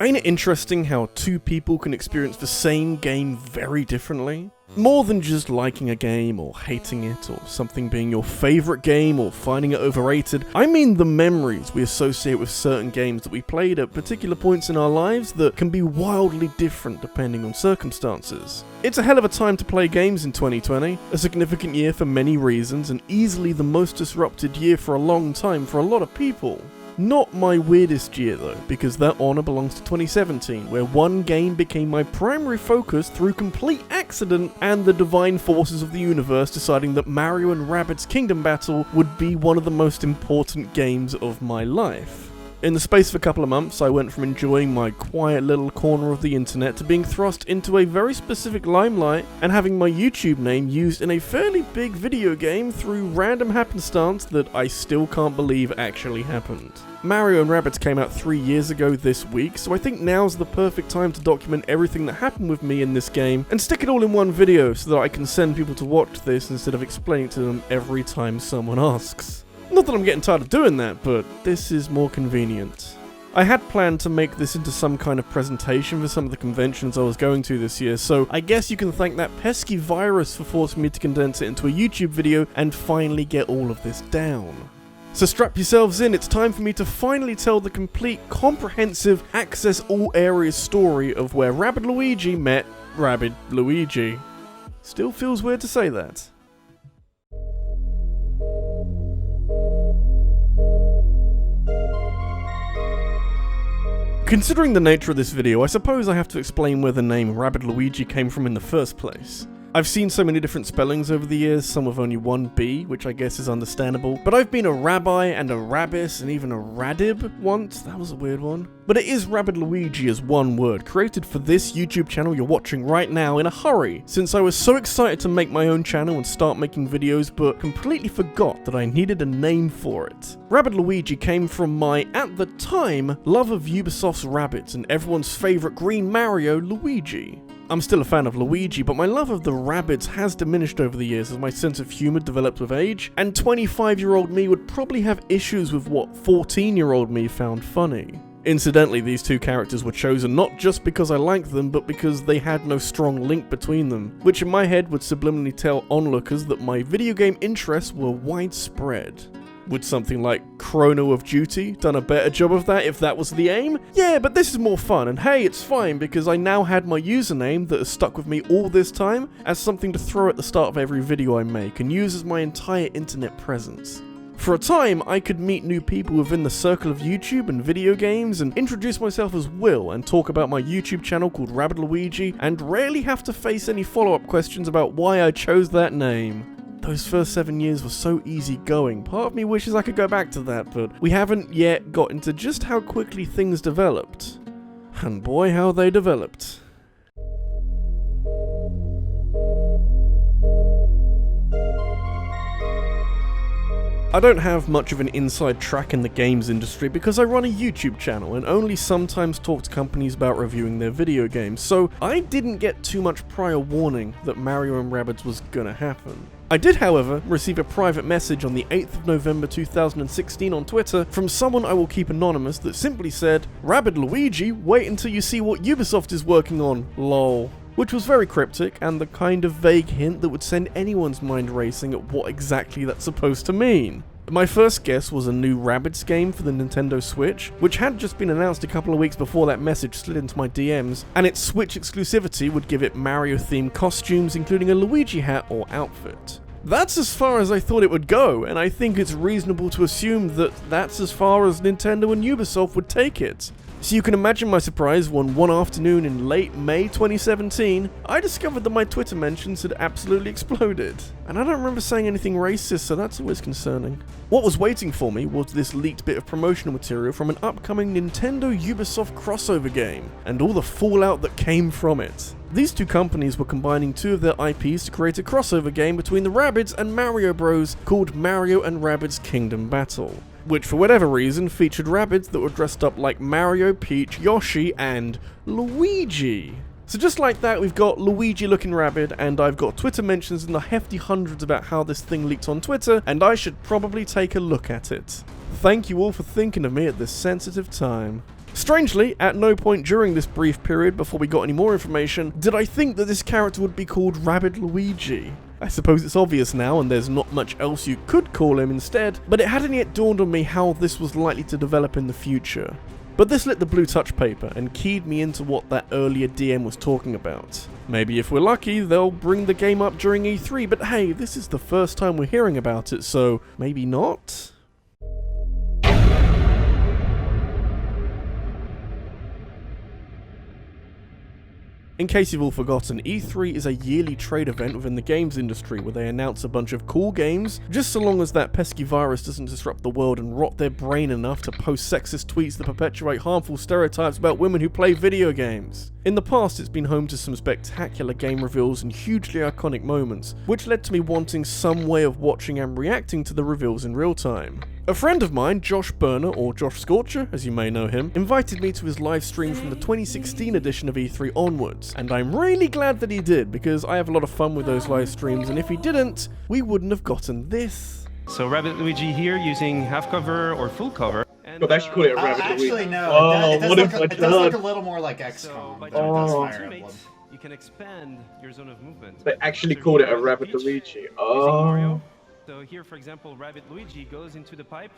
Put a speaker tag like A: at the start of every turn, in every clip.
A: Ain't it interesting how two people can experience the same game very differently? More than just liking a game or hating it or something being your favourite game or finding it overrated, I mean the memories we associate with certain games that we played at particular points in our lives that can be wildly different depending on circumstances. It's a hell of a time to play games in 2020, a significant year for many reasons and easily the most disrupted year for a long time for a lot of people. Not my weirdest year though, because that honour belongs to 2017, where one game became my primary focus through complete accident and the divine forces of the universe deciding that Mario and Rabbids Kingdom Battle would be one of the most important games of my life. In the space of a couple of months, I went from enjoying my quiet little corner of the internet to being thrust into a very specific limelight and having my YouTube name used in a fairly big video game through random happenstance that I still can't believe actually happened. Mario and Rabbids came out 3 years ago this week, so I think now's the perfect time to document everything that happened with me in this game and stick it all in one video so that I can send people to watch this instead of explaining to them every time someone asks. Not that I'm getting tired of doing that, but this is more convenient. I had planned to make this into some kind of presentation for some of the conventions I was going to this year, so I guess you can thank that pesky virus for forcing me to condense it into a YouTube video and finally get all of this down. So strap yourselves in, it's time for me to finally tell the complete, comprehensive, access all areas story of where Rabbid Luigi met Rabbid Luigi. Still feels weird to say that. Considering the nature of this video, I suppose I have to explain where the name Rabbid Luigi came from in the first place. I've seen so many different spellings over the years, some with only one B, which I guess is understandable, but I've been a rabbi and a rabbis and even a radib once. That was a weird one. But it is Rabbid Luigi as one word, created for this YouTube channel you're watching right now in a hurry, since I was so excited to make my own channel and start making videos, but completely forgot that I needed a name for it. Rabbid Luigi came from my, at the time, love of Ubisoft's Rabbids and everyone's favourite green Mario, Luigi. I'm still a fan of Luigi, but my love of the Rabbids has diminished over the years as my sense of humour developed with age, and 25-year-old me would probably have issues with what 14-year-old me found funny. Incidentally, these two characters were chosen not just because I liked them, but because they had no strong link between them, which in my head would subliminally tell onlookers that my video game interests were widespread. Would something like Chrono of Duty done a better job of that if that was the aim? Yeah, but this is more fun, and hey, it's fine because I now had my username that has stuck with me all this time as something to throw at the start of every video I make and use as my entire internet presence. For a time, I could meet new people within the circle of YouTube and video games and introduce myself as Will and talk about my YouTube channel called Rabbid Luigi and rarely have to face any follow-up questions about why I chose that name. Those first 7 years were so easy going, part of me wishes I could go back to that, but we haven't yet got into just how quickly things developed. And boy, how they developed. I don't have much of an inside track in the games industry because I run a YouTube channel and only sometimes talk to companies about reviewing their video games, so I didn't get too much prior warning that Mario and Rabbids was gonna happen. I did, however, receive a private message on the 8th of November 2016 on Twitter from someone I will keep anonymous that simply said, "Rabbid Luigi, wait until you see what Ubisoft is working on, lol." Which was very cryptic and the kind of vague hint that would send anyone's mind racing at what exactly that's supposed to mean. My first guess was a new Rabbids game for the Nintendo Switch, which had just been announced a couple of weeks before that message slid into my DMs, and its Switch exclusivity would give it Mario-themed costumes including a Luigi hat or outfit. That's as far as I thought it would go, and I think it's reasonable to assume that that's as far as Nintendo and Ubisoft would take it. So you can imagine my surprise when one afternoon in late May 2017, I discovered that my Twitter mentions had absolutely exploded. And I don't remember saying anything racist, so that's always concerning. What was waiting for me was this leaked bit of promotional material from an upcoming Nintendo Ubisoft crossover game, and all the fallout that came from it. These two companies were combining two of their IPs to create a crossover game between the Rabbids and Mario Bros called Mario and Rabbids Kingdom Battle, which for whatever reason featured Rabbids that were dressed up like Mario, Peach, Yoshi, and Luigi. So just like that, we've got Luigi looking Rabbid, and I've got Twitter mentions in the hefty hundreds about how this thing leaked on Twitter, and I should probably take a look at it. Thank you all for thinking of me at this sensitive time. Strangely, at no point during this brief period before we got any more information, did I think that this character would be called Rabbid Luigi. I suppose it's obvious now and there's not much else you could call him instead, but it hadn't yet dawned on me how this was likely to develop in the future. But this lit the blue touch paper and keyed me into what that earlier DM was talking about. Maybe if we're lucky, they'll bring the game up during E3, but hey, this is the first time we're hearing about it, so maybe not? In case you've all forgotten, E3 is a yearly trade event within the games industry where they announce a bunch of cool games, just so long as that pesky virus doesn't disrupt the world and rot their brain enough to post sexist tweets that perpetuate harmful stereotypes about women who play video games. In the past, it's been home to some spectacular game reveals and hugely iconic moments, which led to me wanting some way of watching and reacting to the reveals in real time. A friend of mine, Josh Burner, or Josh Scorcher, as you may know him, invited me to his live stream from the 2016 edition of E3 onwards, and I'm really glad that he did, because I have a lot of fun with those live streams, and if he didn't, we wouldn't have gotten this.
B: So Rabbid Luigi here using half cover or full cover.
C: But they actually call it a Rabbid Luigi.
D: Actually, no.
C: Oh,
D: it does look a little more like XCOM.
B: So by
D: than it does
B: jumping
D: Fire
B: to
D: Emblem.
B: you can expand your zone of movement.
C: They actually called it a Rabbid Luigi. Oh.
B: So here, for example, Rabbid Luigi goes into the pipe.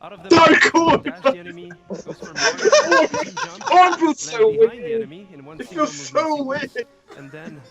B: Out of the
C: Don't call it
B: dash the enemy, goes for Mario, jump,
C: It feels
B: land
C: so
B: behind the
C: weird.
B: enemy in one
C: It
B: single
C: feels so
B: movement
C: weird.
B: sequence, and then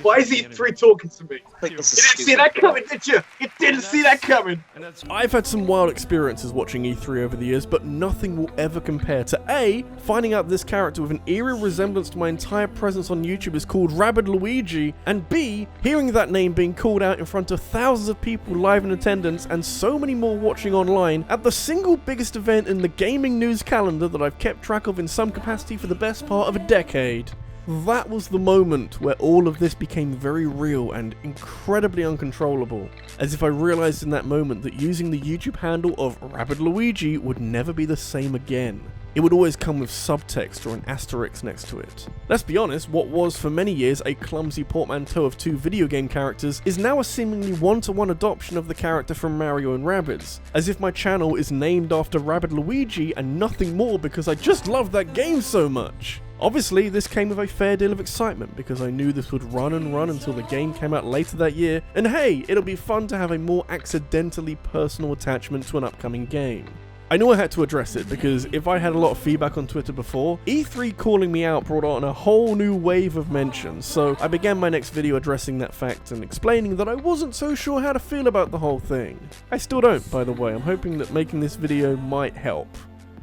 C: Why is E3 talking to me? You didn't see that coming, did you? You didn't see that coming.
A: I've had some wild experiences watching E3 over the years, but nothing will ever compare to A, finding out this character with an eerie resemblance to my entire presence on YouTube is called Rabbid Luigi, and B, hearing that name being called out in front of thousands of people live in attendance and so many more watching online at the single biggest event in the gaming news calendar that I've kept track of in some capacity for the best part of a decade. That was the moment where all of this became very real and incredibly uncontrollable, as if I realized in that moment that using the YouTube handle of Rabbid Luigi would never be the same again. It would always come with subtext or an asterisk next to it. Let's be honest, what was for many years a clumsy portmanteau of two video game characters is now a seemingly one-to-one adoption of the character from Mario and Rabbids, as if my channel is named after Rabbid Luigi and nothing more because I just love that game so much. Obviously, this came with a fair deal of excitement because I knew this would run and run until the game came out later that year, and hey, it'll be fun to have a more accidentally personal attachment to an upcoming game. I knew I had to address it because if I had a lot of feedback on Twitter before, E3 calling me out brought on a whole new wave of mentions, so I began my next video addressing that fact and explaining that I wasn't so sure how to feel about the whole thing. I still don't, by the way. I'm hoping that making this video might help.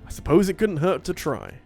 A: I suppose it couldn't hurt to try.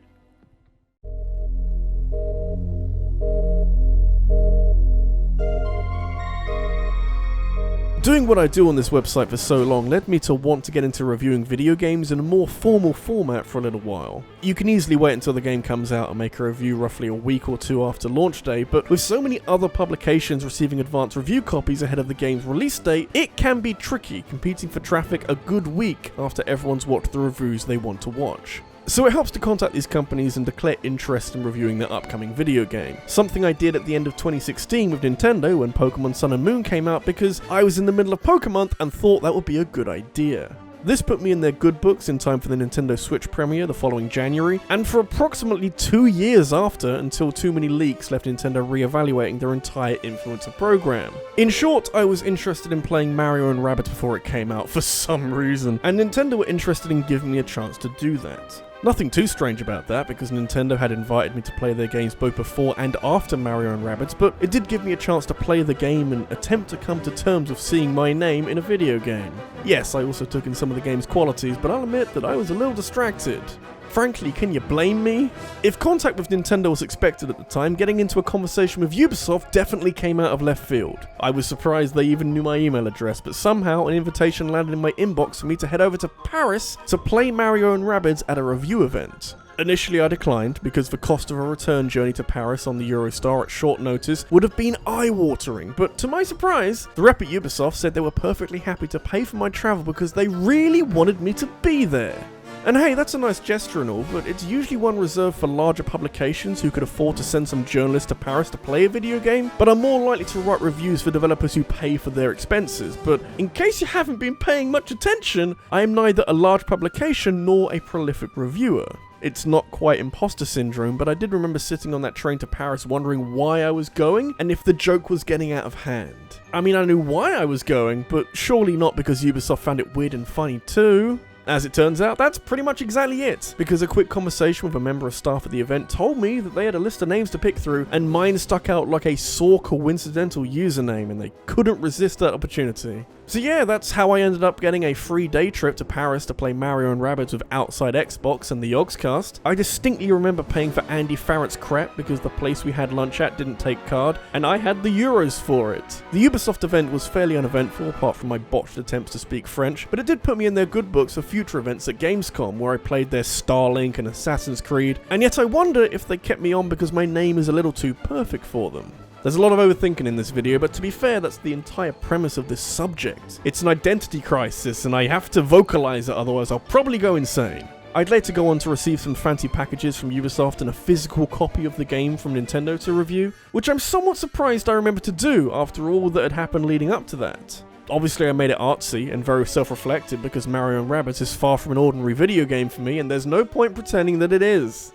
A: Doing what I do on this website for so long led me to want to get into reviewing video games in a more formal format for a little while. You can easily wait until the game comes out and make a review roughly a week or two after launch day, but with so many other publications receiving advanced review copies ahead of the game's release date, it can be tricky competing for traffic a good week after everyone's watched the reviews they want to watch. So it helps to contact these companies and declare interest in reviewing their upcoming video game. Something I did at the end of 2016 with Nintendo when Pokemon Sun and Moon came out because I was in the middle of Pokemonth and thought that would be a good idea. This put me in their good books in time for the Nintendo Switch premiere the following January, and for approximately 2 years after, until too many leaks left Nintendo re-evaluating their entire influencer program. In short, I was interested in playing Mario and Rabbids before it came out for some reason, and Nintendo were interested in giving me a chance to do that. Nothing too strange about that, because Nintendo had invited me to play their games both before and after Mario and Rabbids, but it did give me a chance to play the game and attempt to come to terms with seeing my name in a video game. Yes, I also took in some of the game's qualities, but I'll admit that I was a little distracted. Frankly, can you blame me? If contact with Nintendo was expected at the time, getting into a conversation with Ubisoft definitely came out of left field. I was surprised they even knew my email address, but somehow an invitation landed in my inbox for me to head over to Paris to play Mario and Rabbids at a review event. Initially I declined, because the cost of a return journey to Paris on the Eurostar at short notice would have been eye-watering, but to my surprise, the rep at Ubisoft said they were perfectly happy to pay for my travel because they really wanted me to be there. And hey, that's a nice gesture and all, but it's usually one reserved for larger publications who could afford to send some journalists to Paris to play a video game, but are more likely to write reviews for developers who pay for their expenses. But in case you haven't been paying much attention, I am neither a large publication nor a prolific reviewer. It's not quite imposter syndrome, but I did remember sitting on that train to Paris wondering why I was going and if the joke was getting out of hand. I mean, I knew why I was going, but surely not because Ubisoft found it weird and funny too. As it turns out, that's pretty much exactly it, because a quick conversation with a member of staff at the event told me that they had a list of names to pick through, and mine stuck out like a sore coincidental username, and they couldn't resist that opportunity. So yeah, that's how I ended up getting a free day trip to Paris to play Mario and Rabbids with Outside Xbox and the Yogscast. I distinctly remember paying for Andy Farrett's crep because the place we had lunch at didn't take card, and I had the euros for it. The Ubisoft event was fairly uneventful apart from my botched attempts to speak French, but it did put me in their good books for future events at Gamescom where I played their Starlink and Assassin's Creed, and yet I wonder if they kept me on because my name is a little too perfect for them. There's a lot of overthinking in this video, but to be fair, that's the entire premise of this subject. It's an identity crisis, and I have to vocalize it, otherwise I'll probably go insane. I'd later go on to receive some fancy packages from Ubisoft and a physical copy of the game from Nintendo to review, which I'm somewhat surprised I remember to do after all that had happened leading up to that. Obviously I made it artsy and very self-reflective because Mario & Rabbids is far from an ordinary video game for me, and there's no point pretending that it is.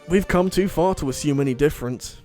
A: We've come too far to assume any different.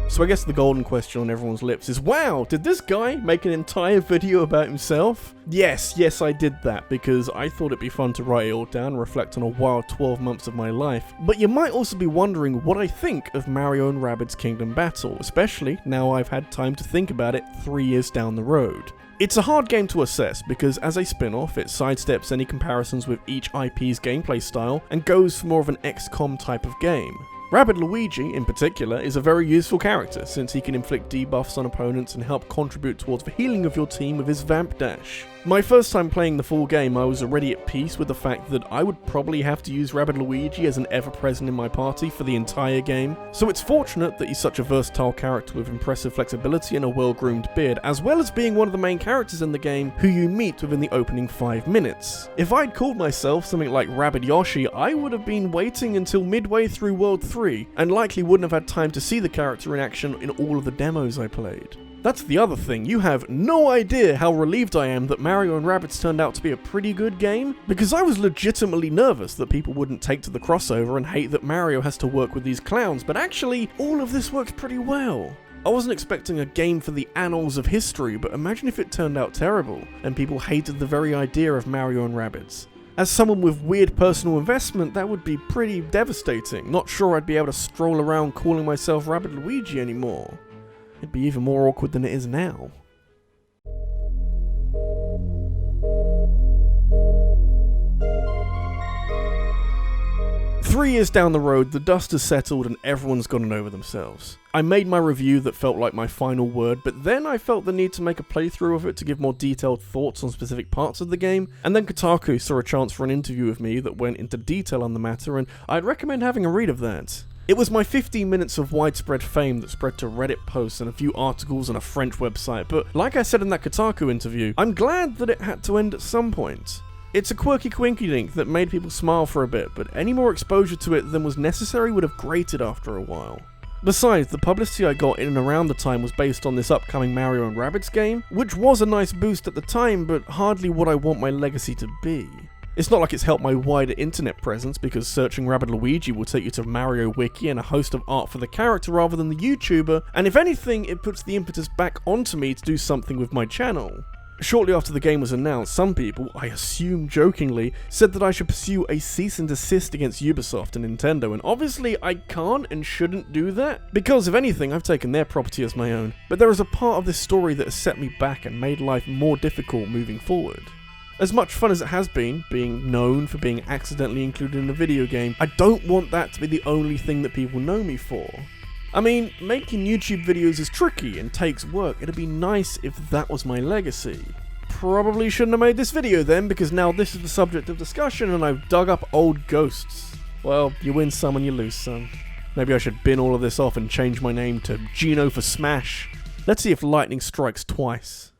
A: So I guess the golden question on everyone's lips is, wow, did this guy make an entire video about himself? Yes, I did that because I thought it'd be fun to write it all down and reflect on a wild 12 months of my life. But you might also be wondering what I think of Mario & Rabbids Kingdom Battle, especially now I've had time to think about it 3 years down the road. It's a hard game to assess because as a spin-off, it sidesteps any comparisons with each IP's gameplay style and goes for more of an XCOM type of game. Rabbid Luigi, in particular, is a very useful character since he can inflict debuffs on opponents and help contribute towards the healing of your team with his Vamp Dash. My first time playing the full game, I was already at peace with the fact that I would probably have to use Rabbid Luigi as an ever-present in my party for the entire game, so it's fortunate that he's such a versatile character with impressive flexibility and a well-groomed beard, as well as being one of the main characters in the game who you meet within the opening 5 minutes. If I'd called myself something like Rabbid Yoshi, I would have been waiting until midway through World 3, and likely wouldn't have had time to see the character in action in all of the demos I played. That's the other thing, you have no idea how relieved I am that Mario & Rabbids turned out to be a pretty good game, because I was legitimately nervous that people wouldn't take to the crossover and hate that Mario has to work with these clowns, but actually, all of this works pretty well. I wasn't expecting a game for the annals of history, but imagine if it turned out terrible, and people hated the very idea of Mario & Rabbids. As someone with weird personal investment, that would be pretty devastating. Not sure I'd be able to stroll around calling myself Rabbid Luigi anymore. It'd be even more awkward than it is now. Three years down the road, the dust has settled and everyone's gotten over themselves. I made my review that felt like my final word, but then I felt the need to make a playthrough of it to give more detailed thoughts on specific parts of the game, and then Kotaku saw a chance for an interview with me that went into detail on the matter, and I'd recommend having a read of that. It was my 15 minutes of widespread fame that spread to Reddit posts and a few articles on a French website, but like I said in that Kotaku interview, I'm glad that it had to end at some point. It's a quirky quinkydink that made people smile for a bit, but any more exposure to it than was necessary would have grated after a while. Besides, the publicity I got in and around the time was based on this upcoming Mario & Rabbids game, which was a nice boost at the time, but hardly what I want my legacy to be. It's not like it's helped my wider internet presence, because searching Rabbid Luigi will take you to Mario Wiki and a host of art for the character rather than the YouTuber, and if anything, it puts the impetus back onto me to do something with my channel. Shortly after the game was announced, some people, I assume jokingly, said that I should pursue a cease and desist against Ubisoft and Nintendo, and obviously I can't and shouldn't do that, because if anything, I've taken their property as my own. But there is a part of this story that has set me back and made life more difficult moving forward. As much fun as it has been, being known for being accidentally included in a video game, I don't want that to be the only thing that people know me for. I mean, making YouTube videos is tricky and takes work. It'd be nice if that was my legacy. Probably shouldn't have made this video then, because now this is the subject of discussion and I've dug up old ghosts. Well, you win some and you lose some. Maybe I should bin all of this off and change my name to Gino for Smash. Let's see if lightning strikes twice.